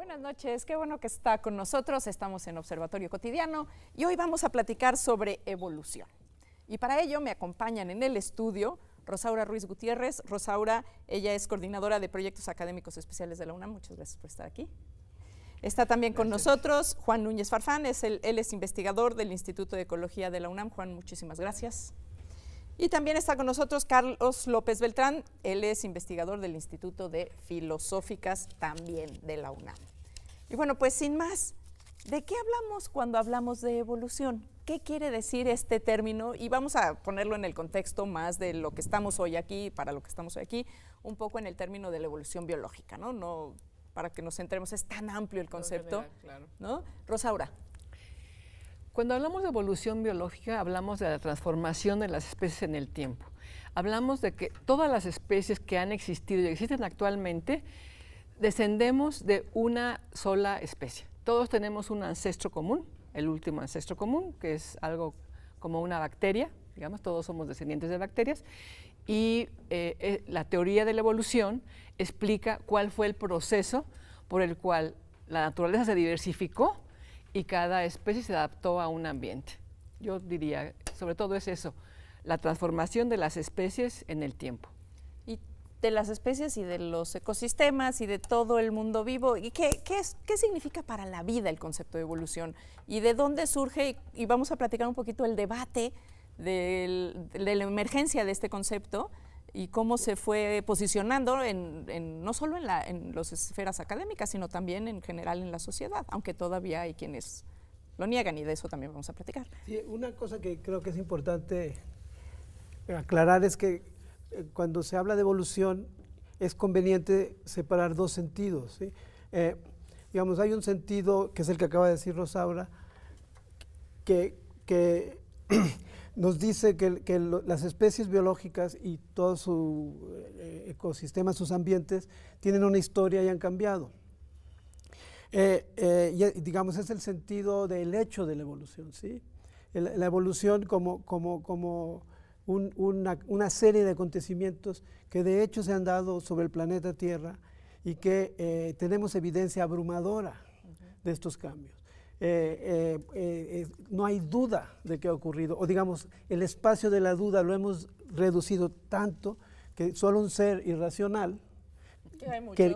Buenas noches, qué bueno que está con nosotros. Estamos en Observatorio Cotidiano y hoy vamos a platicar sobre evolución. Y para ello me acompañan en el estudio Rosaura Ruiz Gutiérrez. Rosaura, ella es coordinadora de proyectos académicos especiales de la UNAM. Muchas gracias por estar aquí. Está también con nosotros Juan Núñez Farfán, él es investigador del Instituto de Ecología de la UNAM. Juan, muchísimas gracias. Y también está con nosotros Carlos López Beltrán, él es investigador del Instituto de Filosóficas también de la UNAM. Y bueno, pues sin más, ¿de qué hablamos cuando hablamos de evolución? ¿Qué quiere decir este término? Y vamos a ponerlo en el contexto más de lo que estamos hoy aquí, para lo que estamos hoy aquí, un poco en el término de la evolución biológica, ¿no? No para que nos centremos, es tan amplio el concepto, general, claro. ¿No? Rosaura. Cuando hablamos de evolución biológica, hablamos de la transformación de las especies en el tiempo. Hablamos de que todas las especies que han existido y existen actualmente, descendemos de una sola especie. Todos tenemos un ancestro común, el último ancestro común, que es algo como una bacteria, digamos, todos somos descendientes de bacterias, y la teoría de la evolución explica cuál fue el proceso por el cual la naturaleza se diversificó y cada especie se adaptó a un ambiente. Yo diría, sobre todo es eso, la transformación de las especies en el tiempo. Y de las especies y de los ecosistemas y de todo el mundo vivo. ¿Y qué significa para la vida el concepto de evolución? ¿Y de dónde surge? Y vamos a platicar un poquito el debate de la emergencia de este concepto y cómo se fue posicionando no solo en las esferas académicas, sino también en general en la sociedad, aunque todavía hay quienes lo niegan y de eso también vamos a platicar. Sí, una cosa que creo que es importante aclarar es que cuando se habla de evolución es conveniente separar dos sentidos, ¿sí? Digamos, hay un sentido que es el que acaba de decir Rosaura, que nos dice que las especies biológicas y todo su ecosistema, sus ambientes, tienen una historia y han cambiado. Digamos, es el sentido del hecho de la evolución, ¿sí? La evolución como una serie de acontecimientos que de hecho se han dado sobre el planeta Tierra y que tenemos evidencia abrumadora de estos cambios. No hay duda de que ha ocurrido, o digamos, el espacio de la duda lo hemos reducido tanto que solo un ser irracional que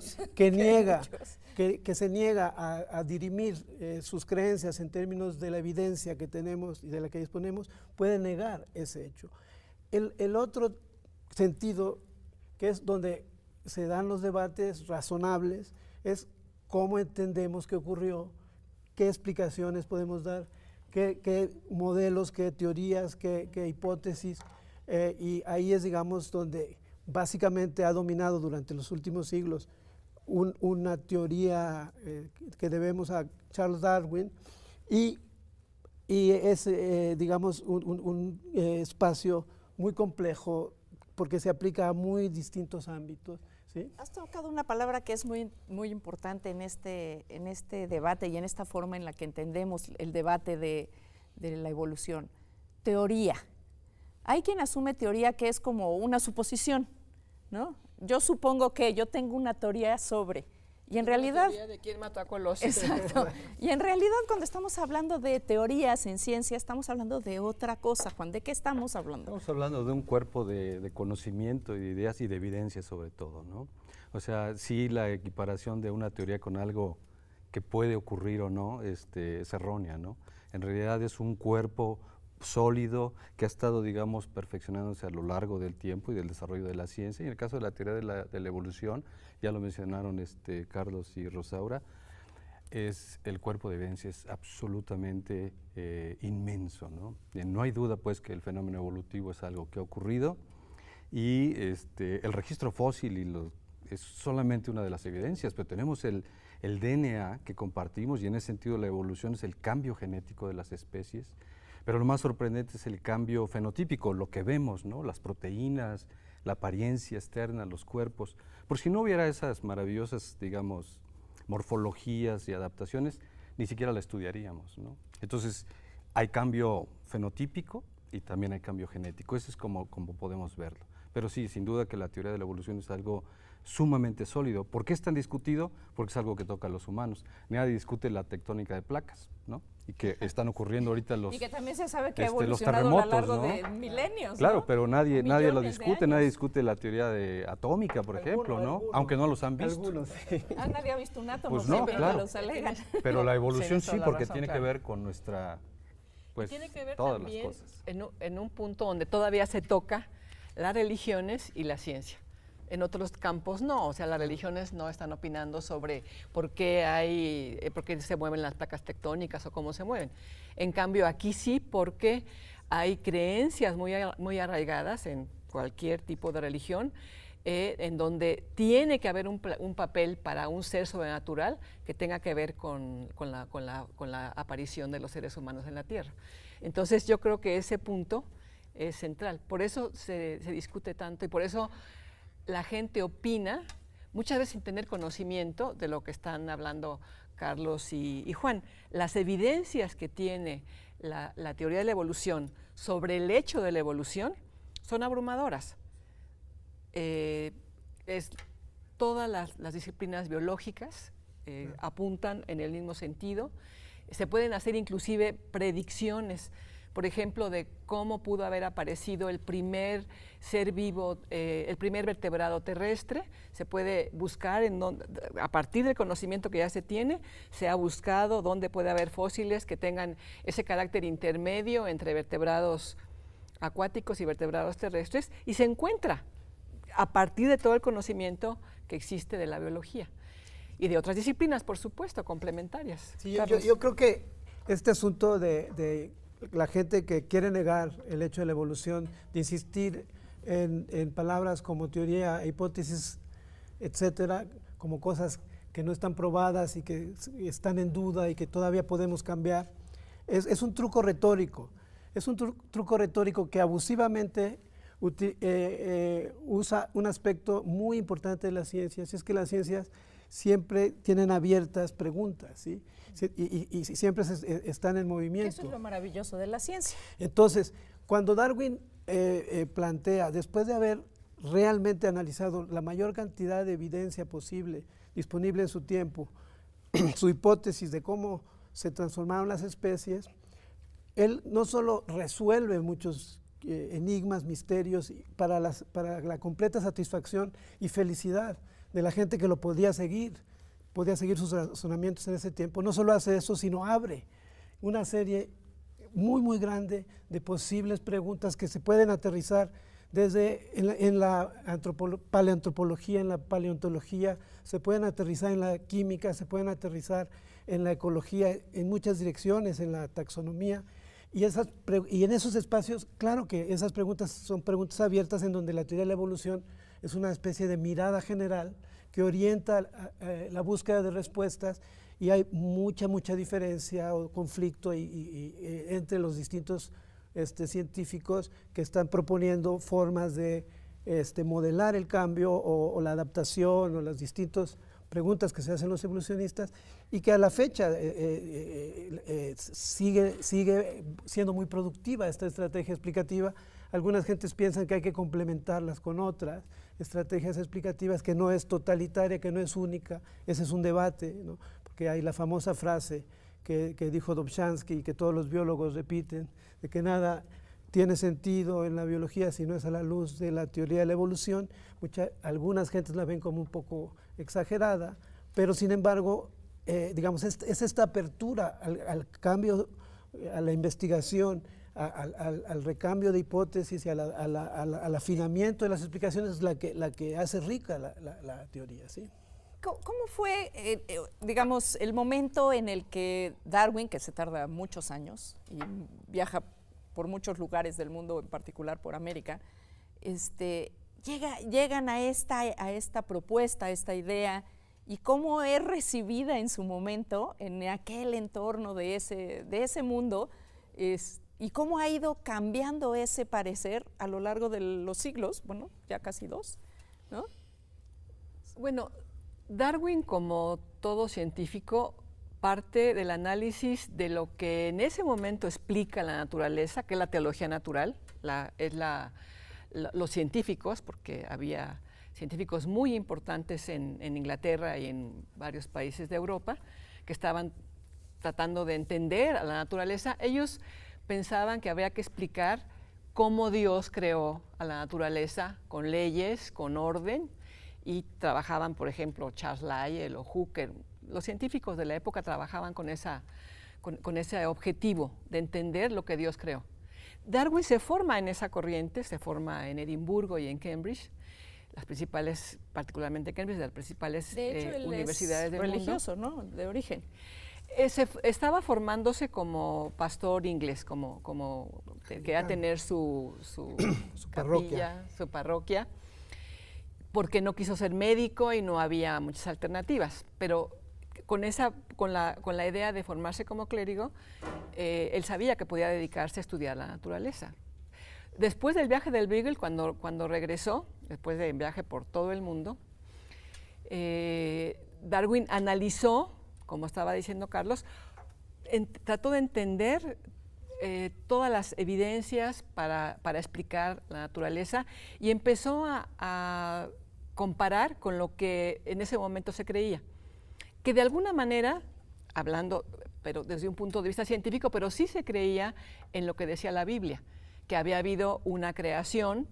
se niega a dirimir sus creencias en términos de la evidencia que tenemos y de la que disponemos, puede negar ese hecho. El otro sentido, que es donde se dan los debates razonables, es cómo entendemos que ocurrió, qué explicaciones podemos dar, qué modelos, qué teorías, qué hipótesis, y ahí es, digamos, donde básicamente ha dominado durante los últimos siglos una teoría que debemos a Charles Darwin, y es, digamos, un espacio muy complejo porque se aplica a muy distintos ámbitos. ¿Sí? Has tocado una palabra que es muy, muy importante en este debate y en esta forma en la que entendemos el debate de la evolución. Teoría. Hay quien asume teoría que es como una suposición, ¿no? Yo supongo que yo tengo una teoría sobre, y en realidad… teoría de quién mató a Colosio. Exacto. Y en realidad cuando estamos hablando de teorías en ciencia, estamos hablando de otra cosa. Juan, ¿de qué estamos hablando? Estamos hablando de un cuerpo de conocimiento y de ideas y de evidencia sobre todo, ¿no? O sea, sí, la equiparación de una teoría con algo que puede ocurrir o no es errónea, ¿no? En realidad es un cuerpo sólido que ha estado, digamos, perfeccionándose a lo largo del tiempo y del desarrollo de la ciencia. Y en el caso de la teoría de la evolución, ya lo mencionaron Carlos y Rosaura, es el cuerpo de evidencia es absolutamente inmenso, ¿no? No hay duda, pues, que el fenómeno evolutivo es algo que ha ocurrido y el registro fósil es solamente una de las evidencias, pero tenemos el DNA que compartimos y en ese sentido la evolución es el cambio genético de las especies, pero lo más sorprendente es el cambio fenotípico, lo que vemos, ¿no? Las proteínas, la apariencia externa, los cuerpos. Por si no hubiera esas maravillosas, digamos, morfologías y adaptaciones, ni siquiera la estudiaríamos, ¿no? Entonces, hay cambio fenotípico y también hay cambio genético. Eso es como podemos verlo. Pero sí, sin duda que la teoría de la evolución es algo sumamente sólido. ¿Por qué es tan discutido? Porque es algo que toca a los humanos. Nadie discute la tectónica de placas, ¿no? Y que están ocurriendo ahorita los Y que también se sabe que ha los evolucionado a lo terremotos, largo ¿no? de milenios, Claro, ¿no? pero nadie lo Millones de discute, nadie años. discute la teoría atómica, por ejemplo, ¿no? Algunos. Aunque no los han visto. Algunos, sí. Nadie ha visto un átomo, Pues no, siempre claro. los alegan. Pero la evolución Tienes sí, toda la porque razón, tiene que claro. ver con nuestra, pues, Tiene que ver todas también las cosas. en un punto donde todavía se toca las religiones y la ciencia. En otros campos no, o sea, las religiones no están opinando sobre por qué se mueven las placas tectónicas o cómo se mueven. En cambio, aquí sí, porque hay creencias muy arraigadas en cualquier tipo de religión, en donde tiene que haber un papel para un ser sobrenatural que tenga que ver con la aparición de los seres humanos en la Tierra. Entonces, yo creo que ese punto es central. Por eso se discute tanto y por eso la gente opina, muchas veces sin tener conocimiento de lo que están hablando Carlos y Juan. Las evidencias que tiene la teoría de la evolución sobre el hecho de la evolución son abrumadoras. Todas las disciplinas biológicas apuntan en el mismo sentido. Se pueden hacer inclusive predicciones, por ejemplo, de cómo pudo haber aparecido el primer ser vivo, el primer vertebrado terrestre. Se puede buscar, a partir del conocimiento que ya se tiene, se ha buscado dónde puede haber fósiles que tengan ese carácter intermedio entre vertebrados acuáticos y vertebrados terrestres, y se encuentra a partir de todo el conocimiento que existe de la biología y de otras disciplinas, por supuesto, complementarias. Sí, Carlos. yo creo que este asunto de la gente que quiere negar el hecho de la evolución, de insistir en palabras como teoría, hipótesis, etcétera, como cosas que no están probadas y que están en duda y que todavía podemos cambiar, es un truco retórico. Es un truco retórico que abusivamente usa un aspecto muy importante de las ciencias, y es que las ciencias siempre tienen abiertas preguntas, ¿sí? Y siempre están en movimiento. Eso es lo maravilloso de la ciencia. Entonces, cuando Darwin plantea, después de haber realmente analizado la mayor cantidad de evidencia posible, disponible en su tiempo, su hipótesis de cómo se transformaron las especies, él no solo resuelve muchos enigmas, misterios, para la completa satisfacción y felicidad de la gente que lo podía seguir sus razonamientos en ese tiempo. No solo hace eso, sino abre una serie muy, muy grande de posibles preguntas que se pueden aterrizar desde en la paleantropología, en la paleontología, se pueden aterrizar en la química, se pueden aterrizar en la ecología, en muchas direcciones, en la taxonomía. Y en esos espacios, claro que esas preguntas son preguntas abiertas en donde la teoría de la evolución es una especie de mirada general que orienta la búsqueda de respuestas, y hay mucha diferencia o conflicto entre los distintos científicos que están proponiendo formas de modelar el cambio o la adaptación o las distintas preguntas que se hacen los evolucionistas, y que a la fecha sigue siendo muy productiva esta estrategia explicativa. Algunas gentes piensan que hay que complementarlas con otras estrategias explicativas, que no es totalitaria, que no es única. Ese es un debate, ¿no? Porque hay la famosa frase que dijo Dobzhansky y que todos los biólogos repiten, de que nada tiene sentido en la biología si no es a la luz de la teoría de la evolución. Algunas gentes la ven como un poco exagerada, pero sin embargo, digamos, es esta apertura al cambio, a la investigación, al recambio de hipótesis y al afinamiento de las explicaciones la que hace rica la teoría, ¿sí? ¿Cómo fue, digamos, el momento en el que Darwin, que se tarda muchos años y viaja por muchos lugares del mundo, en particular por América, llegan a esta propuesta, a esta idea, y cómo es recibida en su momento, en aquel entorno de ese mundo, y cómo ha ido cambiando ese parecer a lo largo de los siglos, bueno, ya casi 2, ¿no? Bueno, Darwin, como todo científico, parte del análisis de lo que en ese momento explica la naturaleza, que es la teología natural, los científicos, porque había científicos muy importantes en Inglaterra y en varios países de Europa, que estaban tratando de entender a la naturaleza. Ellos pensaban que habría que explicar cómo Dios creó a la naturaleza con leyes, con orden, y trabajaban, por ejemplo, Charles Lyell o Hooker. Los científicos de la época trabajaban con ese objetivo de entender lo que Dios creó. Darwin se forma en esa corriente, se forma en Edimburgo y en Cambridge, las principales, particularmente Cambridge, las principales universidades del mundo. Religioso, ¿no? De origen. Estaba formándose como pastor inglés, como quería tener su capilla, su parroquia, porque no quiso ser médico y no había muchas alternativas, pero con la idea de formarse como clérigo, él sabía que podía dedicarse a estudiar la naturaleza. Después del viaje del Beagle, cuando regresó, después del viaje por todo el mundo, Darwin analizó, como estaba diciendo Carlos, trató de entender todas las evidencias para explicar la naturaleza y empezó a comparar con lo que en ese momento se creía, que de alguna manera, hablando pero desde un punto de vista científico, pero sí se creía en lo que decía la Biblia, que había habido una creación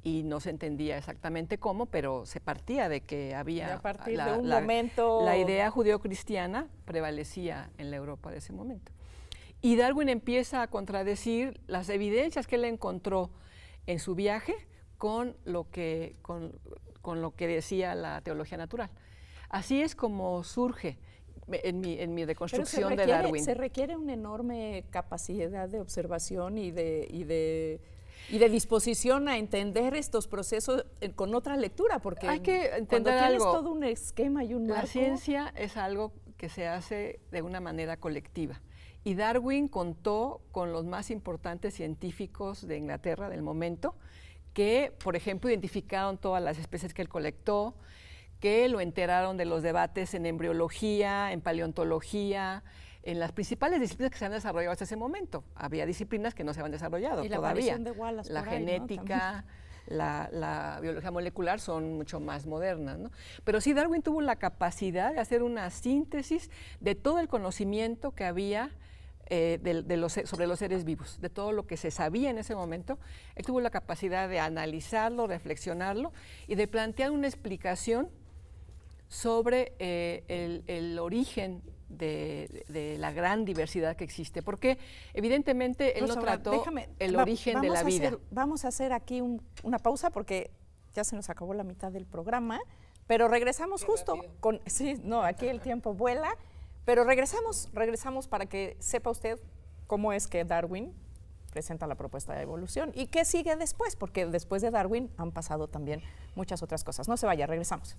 y no se entendía exactamente cómo, pero se partía de que había... a partir de un momento... La idea judeocristiana prevalecía en la Europa de ese momento. Y Darwin empieza a contradecir las evidencias que él encontró en su viaje con lo que decía la teología natural. Así es como surge en mi reconstrucción de Darwin. Se requiere una enorme capacidad de observación y de disposición a entender estos procesos con otra lectura, porque hay que entender cuando tienes algo, todo un esquema y un marco... La ciencia es algo que se hace de una manera colectiva. Y Darwin contó con los más importantes científicos de Inglaterra del momento, que, por ejemplo, identificaron todas las especies que él colectó, que lo enteraron de los debates en embriología, en paleontología, en las principales disciplinas que se han desarrollado hasta ese momento. Había disciplinas que no se habían desarrollado todavía. De Wallace la genética, ¿no? la biología molecular son mucho más modernas, ¿no? Pero sí, Darwin tuvo la capacidad de hacer una síntesis de todo el conocimiento que había sobre los seres vivos, de todo lo que se sabía en ese momento. Él tuvo la capacidad de analizarlo, reflexionarlo y de plantear una explicación sobre el origen de la gran diversidad que existe, porque evidentemente él no trató el origen de la vida. Vamos a hacer aquí una pausa porque ya se nos acabó la mitad del programa, pero regresamos justo con... Sí, no, aquí el tiempo vuela, pero regresamos para que sepa usted cómo es que Darwin presenta la propuesta de evolución y qué sigue después, porque después de Darwin han pasado también muchas otras cosas. No se vaya, regresamos.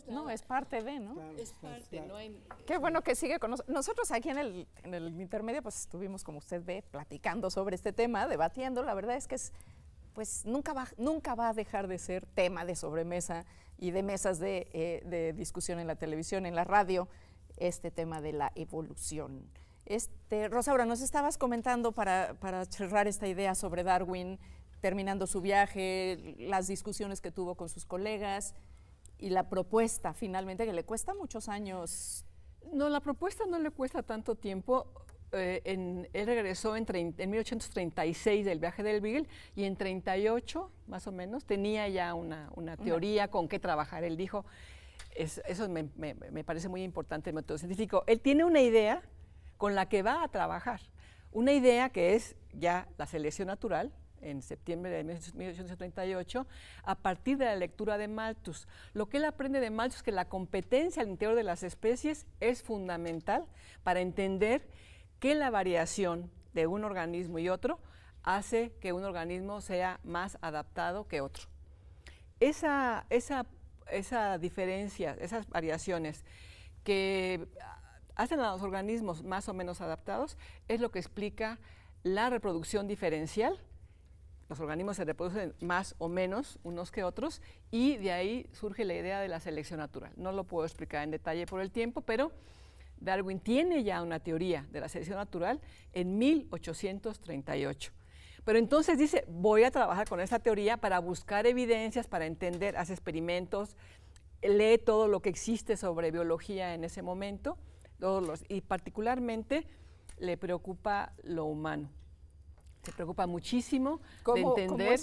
No, es parte de, ¿no? Claro, Es parte, no hay... Qué bueno que sigue con nosotros. Nosotros aquí en el intermedio pues estuvimos, como usted ve, platicando sobre este tema, debatiendo. La verdad es que pues nunca va a dejar de ser tema de sobremesa y de mesas de discusión en la televisión, en la radio, este tema de la evolución. Rosaura, nos estabas comentando para cerrar esta idea sobre Darwin, terminando su viaje, las discusiones que tuvo con sus colegas y la propuesta finalmente, que le cuesta muchos años. No, la propuesta no le cuesta tanto tiempo. Él regresó en 1836 del viaje del Beagle y en 38, más o menos, tenía ya una teoría con qué trabajar. Él dijo, eso me parece muy importante el método científico. Él tiene una idea con la que va a trabajar, una idea que es ya la selección natural, en septiembre de 1838, a partir de la lectura de Malthus. Lo que él aprende de Malthus es que la competencia al interior de las especies es fundamental para entender que la variación de un organismo y otro hace que un organismo sea más adaptado que otro. Esa diferencia, esas variaciones que hacen a los organismos más o menos adaptados, es lo que explica la reproducción diferencial los organismos se reproducen más o menos unos que otros, y de ahí surge la idea de la selección natural. No lo puedo explicar en detalle por el tiempo, pero Darwin tiene ya una teoría de la selección natural en 1838. Pero entonces dice, voy a trabajar con esta teoría para buscar evidencias, para entender, hace experimentos, lee todo lo que existe sobre biología en ese momento, y particularmente le preocupa lo humano. Se preocupa muchísimo de entender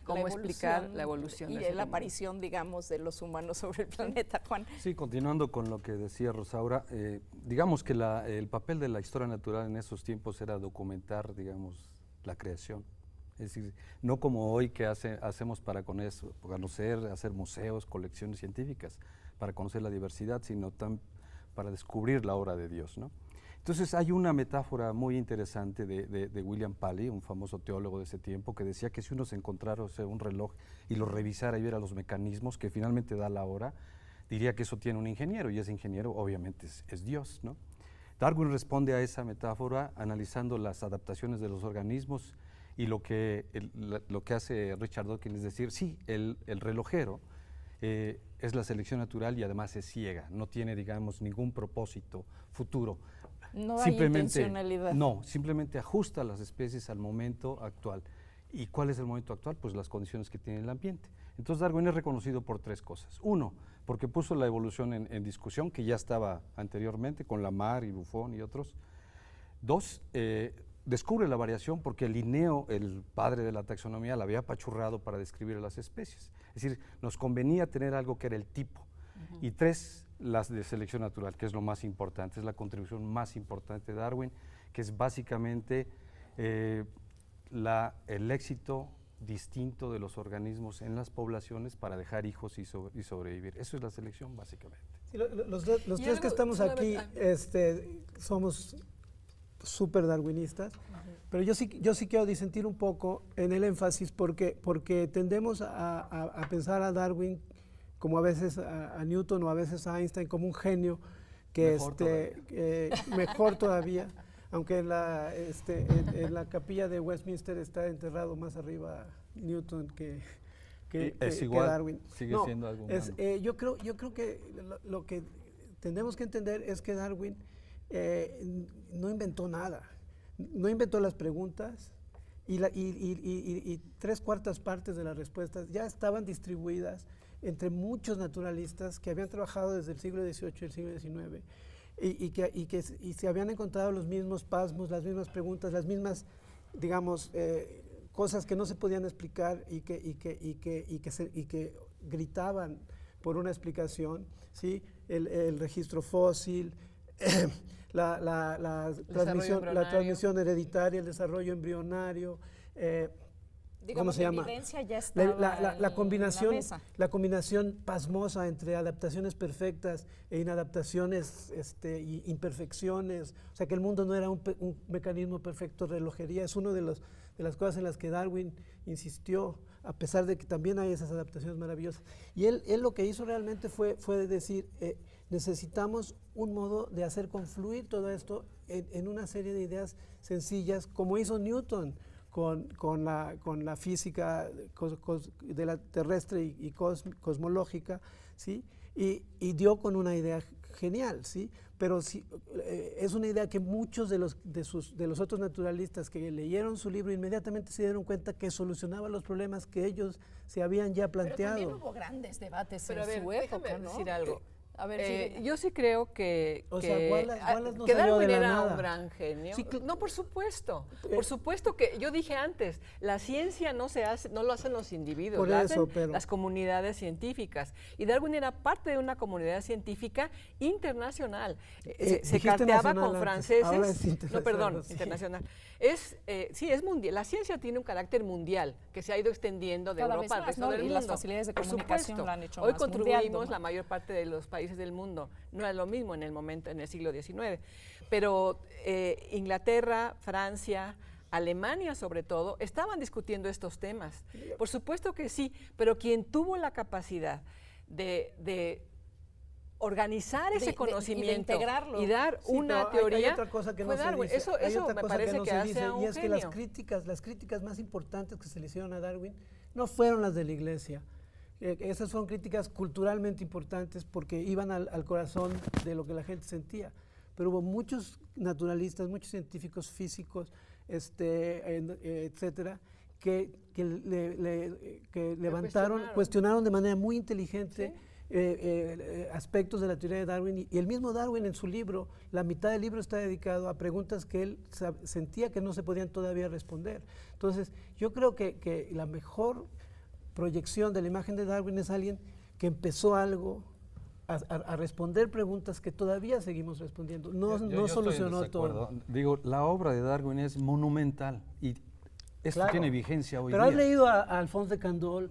cómo explicar la evolución y la aparición, digamos, de los humanos sobre el planeta, Juan. Sí, continuando con lo que decía Rosaura, digamos que el papel de la historia natural en esos tiempos era documentar, digamos, la creación. Es decir, no como hoy que hacemos para conocer, hacer museos, colecciones científicas, para conocer la diversidad, sino para descubrir la obra de Dios, ¿no? Entonces hay una metáfora muy interesante de William Paley, un famoso teólogo de ese tiempo, que decía que si uno se encontrara un reloj y lo revisara y viera los mecanismos que finalmente da la hora, diría que eso tiene un ingeniero, y ese ingeniero obviamente es Dios, ¿no? Darwin responde a esa metáfora analizando las adaptaciones de los organismos y lo que hace Richard Dawkins es decir, sí, el relojero es la selección natural y además es ciega, no tiene, digamos, ningún propósito futuro. No hay intencionalidad. No, simplemente ajusta las especies al momento actual. ¿Y cuál es el momento actual? Pues las condiciones que tiene el ambiente. Entonces Darwin es reconocido por tres cosas. Uno, porque puso la evolución en discusión, que ya estaba anteriormente con Lamarck y Buffon y otros. Dos, descubre la variación porque Linneo, el padre de la taxonomía, la había apachurrado para describir a las especies. Es decir, nos convenía tener algo que era el tipo. Y tres, las de selección natural, que es lo más importante, es la contribución más importante de Darwin, que es básicamente el éxito distinto de los organismos en las poblaciones para dejar hijos y sobrevivir. Eso es la selección, básicamente. Sí, los tres que estamos aquí somos súper darwinistas, pero yo sí quiero disentir un poco en el énfasis porque tendemos a pensar a Darwin como a veces a Newton o a veces a Einstein como un genio que mejor todavía, aunque en la capilla de Westminster está enterrado más arriba Newton que es igual, Darwin. Sigue siendo algo humano. Yo creo que lo que tenemos que entender es que Darwin no inventó nada, no inventó las preguntas y 3/4 partes de las respuestas ya estaban distribuidas entre muchos naturalistas que habían trabajado desde el siglo XVIII y el siglo XIX y se habían encontrado los mismos pasmos, las mismas preguntas, las mismas, digamos, cosas que no se podían explicar y que gritaban por una explicación, ¿sí? El registro fósil, la transmisión hereditaria, el desarrollo embrionario, Digamos, ¿cómo se llama? Evidencia ya estaba la combinación, en la mesa. la combinación pasmosa entre adaptaciones perfectas e inadaptaciones, imperfecciones. O sea, que el mundo no era un mecanismo perfecto de relojería. Es una de las cosas en las que Darwin insistió, a pesar de que también hay esas adaptaciones maravillosas. Y él lo que hizo realmente fue decir, necesitamos un modo de hacer confluir todo esto en una serie de ideas sencillas, como hizo Newton con la física de la terrestre y cosmológica, ¿sí? Y dio con una idea genial, ¿sí? Pero sí, es una idea que muchos de los otros naturalistas que leyeron su libro inmediatamente se dieron cuenta que solucionaba los problemas que ellos se habían ya planteado. Pero también hubo grandes debates Pero en su época, ¿no? Decir algo. A ver, yo sí creo que Wallace no que salió Darwin de la era nada. un gran genio. Sí, No, por supuesto que yo dije antes, la ciencia no lo hacen los individuos, Por la eso, hacen pero- las comunidades científicas. Y Darwin era parte de una comunidad científica internacional. Se dijiste carteaba nacional con antes, franceses. ahora es No, internacional, perdón, sí. internacional. Sí, es mundial. La ciencia tiene un carácter mundial que se ha ido extendiendo de Cada Europa vez al más, resto ¿no? del Y mundo. las facilidades de Por comunicación supuesto. la han hecho Hoy más mundial, contribuimos ¿no? la mayor parte de los países del mundo. No era lo mismo en el siglo XIX. Pero Inglaterra, Francia, Alemania sobre todo, estaban discutiendo estos temas. Por supuesto que sí, pero quien tuvo la capacidad de organizar ese conocimiento integrarlo. y dar Sí, una pero teoría. hay otra cosa que no fue se Darwin. dice. Eso Hay otra me cosa parece no que se hace dice, a un y es que genio. las críticas más importantes que se le hicieron a Darwin no fueron las de la Iglesia. Esas son críticas culturalmente importantes porque iban al corazón de lo que la gente sentía. Pero hubo muchos naturalistas, muchos científicos físicos, etcétera, que levantaron, cuestionaron de manera muy inteligente aspectos de la teoría de Darwin, y el mismo Darwin en su libro, la mitad del libro está dedicado a preguntas que él sentía que no se podían todavía responder. Entonces, yo creo que la mejor proyección de la imagen de Darwin es alguien que empezó algo a responder preguntas que todavía seguimos respondiendo. No solucionó todo. Digo, la obra de Darwin es monumental y esto Claro. tiene vigencia hoy Pero día. has leído a Alphonse de Candolle.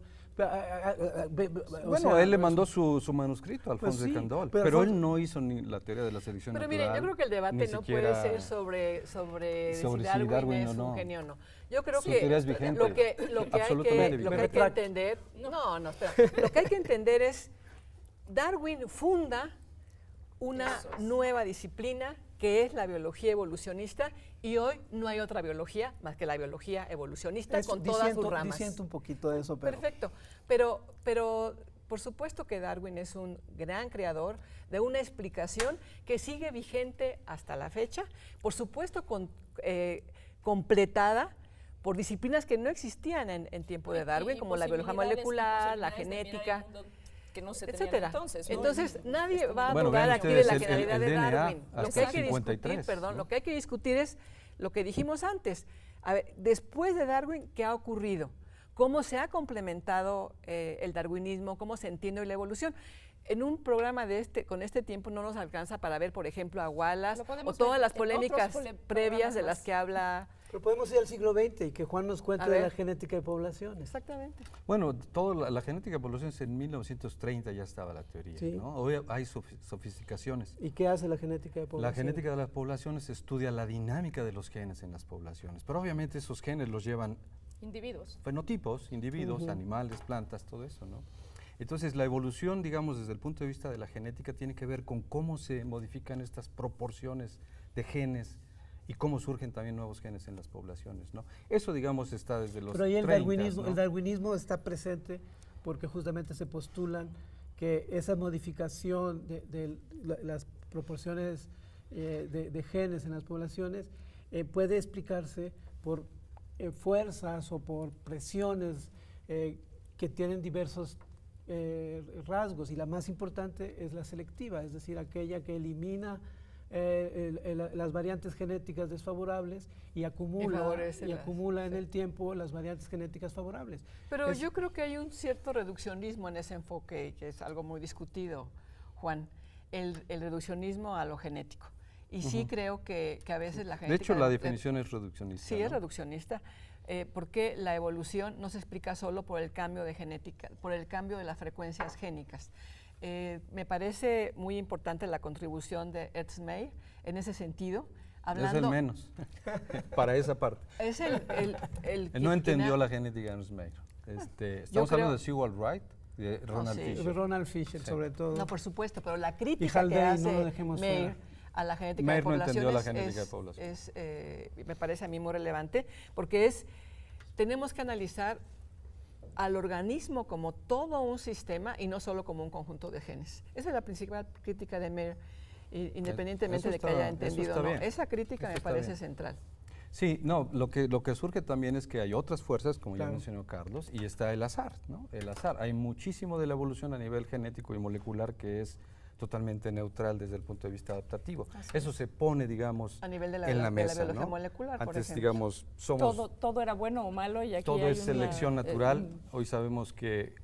Bueno, él le mandó su manuscrito a Pues Alphonse sí, de Candolle, pero pero Alphonse- él no hizo ni la teoría de la selección Pero natural. miren, yo creo que el debate ni no siquiera puede ser sobre si si Darwin, Darwin es o no. un genio o no. Yo creo Su que teoría es vigente. lo que hay Absolutamente que vigente. entender, lo que hay que entender es Darwin funda una nueva disciplina que es la biología evolucionista, y hoy no hay otra biología más que la biología evolucionista con todas sus ramas. Disiento un poquito de eso, pero... Perfecto, pero por supuesto que Darwin es un gran creador de una explicación que sigue vigente hasta la fecha, por supuesto completada por disciplinas que no existían en tiempo de Darwin, como la biología molecular, la genética, que no se tenían etcétera. entonces, ¿no? Entonces, nadie va a Bueno, dudar vean aquí de la ustedes genialidad el de DNA Darwin. Lo hasta que hay que 53, discutir, ¿no? lo que hay que discutir es lo que dijimos antes. A ver, después de Darwin, ¿qué ha ocurrido? ¿Cómo se ha complementado el darwinismo? ¿Cómo se entiende la evolución? En un programa con este tiempo no nos alcanza para ver, por ejemplo, a Wallace Lo podemos o todas ver las en polémicas otros previas de programas las que habla. Pero podemos ir al siglo XX y que Juan nos cuente A de ver. la genética de poblaciones. Exactamente. Bueno, la genética de poblaciones en 1930 ya estaba la teoría, Sí. ¿no? Hoy hay sofisticaciones. ¿Y qué hace la genética de La poblaciones? genética de las poblaciones estudia la dinámica de los genes en las poblaciones, pero obviamente esos genes los llevan Individuos. fenotipos, individuos, animales, plantas, todo eso, ¿no? Entonces, la evolución, digamos, desde el punto de vista de la genética, tiene que ver con cómo se modifican estas proporciones de genes y cómo surgen también nuevos genes en las poblaciones, ¿no? Eso, digamos, está desde los Pero ahí 30, ¿no? el darwinismo está presente porque justamente se postulan que esa modificación de las proporciones de genes en las poblaciones puede explicarse por fuerzas o por presiones que tienen diversos rasgos, y la más importante es la selectiva, es decir, aquella que elimina las variantes genéticas desfavorables y acumula en el tiempo las variantes genéticas favorables. Pero yo creo que hay un cierto reduccionismo en ese enfoque, que es algo muy discutido, Juan, el reduccionismo a lo genético. Y sí creo que a veces la genética... De hecho, la definición es reduccionista. Sí, ¿no? es reduccionista, porque la evolución no se explica solo por el cambio de genética, por el cambio de las frecuencias génicas. Me parece muy importante la contribución de Ernst Mayr en ese sentido. Es el menos, para esa parte. Es el No entendió la genética de Ernst Mayr. Estamos hablando de Sewall Wright y de Ronald sí. Fisher. Ronald Fisher, sobre todo. No, por supuesto, pero la Y crítica que Haldane, hace no lo dejemos Mayr fuera. a la genética Mayr de no poblaciones entendió la genética de poblaciones. me parece a mí muy relevante, porque tenemos que analizar al organismo como todo un sistema y no solo como un conjunto de genes. Esa es la principal crítica de Mayr, independientemente Eso de que está- haya eso entendido está o no. bien. Esa crítica Eso me está parece bien. central. Sí, no, lo que surge también es que hay otras fuerzas, como ya Claro. mencionó Carlos, y está el azar, ¿no? El azar. Hay muchísimo de la evolución a nivel genético y molecular que es totalmente neutral desde el punto de vista adaptativo. Eso se pone, digamos, A nivel de la, en la de mesa, biología ¿no? molecular, por Antes, ejemplo. digamos, somos Todo era bueno o malo y aquí todo hay es selección una, natural. Hoy sabemos que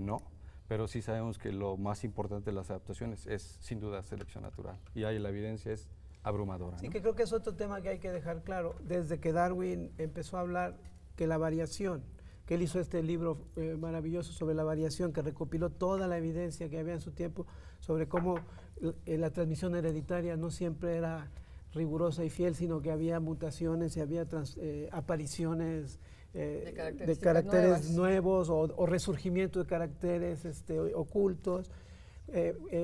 no, pero sí sabemos que lo más importante de las adaptaciones es sin duda selección natural. Y ahí la evidencia es abrumadora, Sí, ¿no? que creo que es otro tema que hay que dejar claro. Desde que Darwin empezó a hablar que la variación, que él hizo este libro maravilloso sobre la variación, que recopiló toda la evidencia que había en su tiempo sobre cómo la transmisión hereditaria no siempre era rigurosa y fiel, sino que había mutaciones y había apariciones de caracteres nuevos o resurgimiento de caracteres ocultos.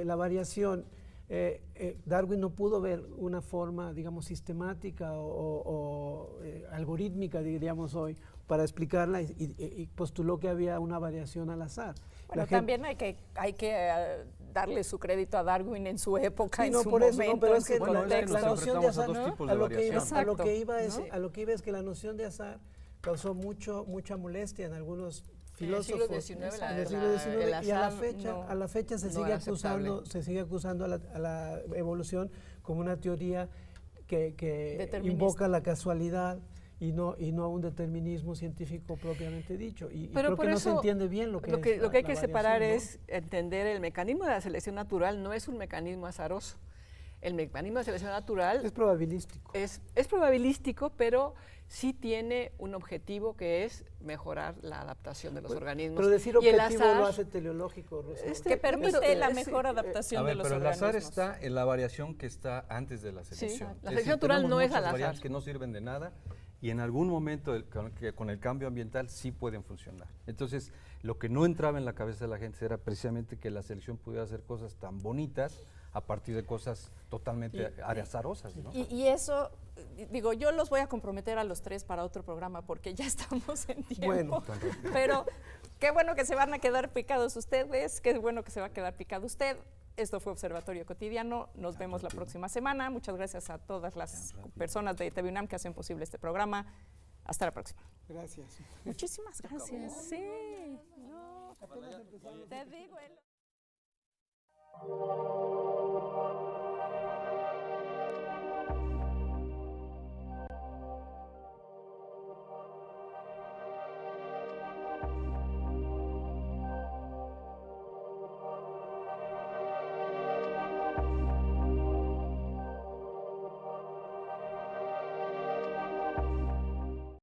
la variación, Darwin no pudo ver una forma, digamos, sistemática o algorítmica, diríamos hoy, para explicarla y postuló que había una variación al azar. Bueno, también hay que darle su crédito a Darwin en su época, sí, en no, su por momento, eso, no, pero en es su que contexto. la noción de azar, ¿no? a lo que iba ¿no? es que la noción de azar causó mucha molestia en algunos filósofos en el siglo XIX, en el siglo XIX, el y a la azar fecha se no sigue era acusando a la evolución como una teoría que invoca la casualidad y no a un determinismo científico propiamente dicho. Y pero creo por que no eso, se entiende bien lo que es lo que hay que la separar variación, ¿no? es entender el mecanismo de la selección natural no es un mecanismo azaroso. El mecanismo de selección natural Es probabilístico. es probabilístico, pero sí tiene un objetivo que es mejorar la adaptación de los organismos. Pero decir y el objetivo azar, lo hace teleológico, Rosa. Que permite la mejor adaptación A ver, de los pero el organismos. azar está en la variación que está antes de la selección. la selección natural tenemos no es muchas al azar. variantes que no sirven de nada y en algún momento con el cambio ambiental sí pueden funcionar. Entonces, lo que no entraba en la cabeza de la gente era precisamente que la selección pudiera hacer cosas tan bonitas a partir de cosas totalmente azarosas, ¿no? Y eso, digo, yo los voy a comprometer a los tres para otro programa porque ya estamos en tiempo. Bueno. Pero qué bueno que se van a quedar picados ustedes, qué bueno que se va a quedar picado usted. Esto fue Observatorio Cotidiano. Nos vemos la próxima semana. Muchas gracias a todas las personas de TV UNAM que hacen posible este programa. Hasta la próxima. Gracias. Muchísimas gracias. Sí. No, te digo.